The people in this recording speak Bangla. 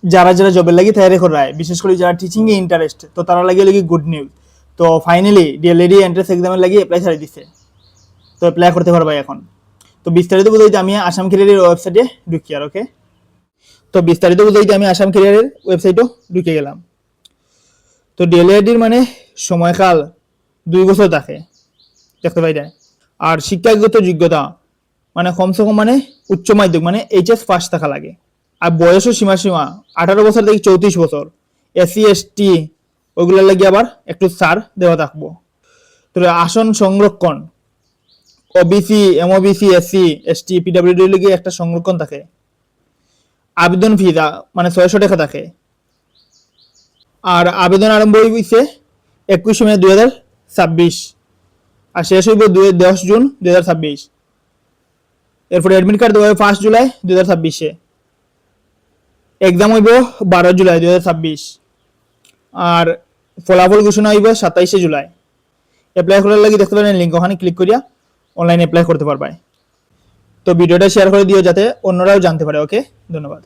যারা যারা জবের লাগি তৈরি করে বিশেষ করে যারা টিচিং এ ইন্টারেস্ট তো তারা লাগে লাগি গুড নিউজ। তো ফাইনালি ডিএলএডি এন্ট্রান্স এক্সামের লাগি অ্যাপ্লাই ছাড়ি দিছে, তো অ্যাপ্লাই করতে পারবা এখন। তো বিস্তারিত বুঝাইতে আমি আসাম ক্যারিয়ারের ওয়েবসাইটে ঢুকি আর ওকে। তো বিস্তারিত বুঝাইতে আমি আসাম ক্যারিয়ারের ওয়েবসাইটও ঢুকে গেলাম। তো ডিএলএডির মানে সময়কাল 2 বছর থাকে, দেখতে পাই যায়। আর শিক্ষাগত যোগ্যতা মানে কমসে কম মানে উচ্চ মাধ্যমিক মানে এইচএস পাস থাকা লাগে। আর বয়সও সীমা 18 বছর থেকে 34 বছর। এসসি এসটি ওইগুলোর লাগে আবার একটু ছাড় দেওয়া থাকবো। তো আসন সংরক্ষণ OBC MOBC SC ST PWD লিগে একটা সংরক্ষণ থাকে। আবেদন ফি মানে 600 টাকা থাকে। আর আবেদন আরম্ভ হইছে 21 মে 2026 আর শেষ হইব 10 জুন 2026। এরপরে অ্যাডমিট কার্ড দেওয়া হবে 5 জুলাই 2026-এ। এক্সাম হইব 12 জুলাই 2026 আর ফলাফল ঘোষণা হইব 27 জুলাই। অ্যাপ্লাই করার লাগি দেখতে পারেন লিঙ্ক, ওখানে ক্লিক করিয়া অনলাইনে অ্যাপ্লাই করতে পারবাই। তো ভিডিওটা শেয়ার করে দিও যাতে অন্যরাও জানতে পারে। ওকে, ধন্যবাদ।